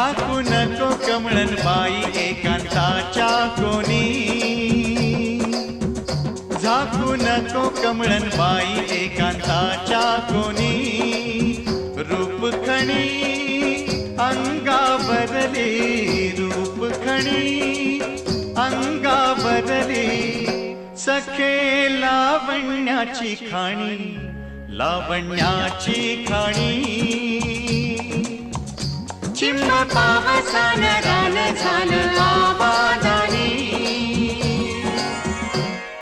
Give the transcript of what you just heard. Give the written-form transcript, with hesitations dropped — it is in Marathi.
झाकू नको कमळन बाई एकांताच्या कोणी, झाकू नको कमळन बाई एकांताच्या कोणी, रूप खणी अंगावरली, रूप खणी अंगावरली, सखे लावण्याची खाणी, लावण्याची खाणी. चिंब पावसान रान झालं आबादानी,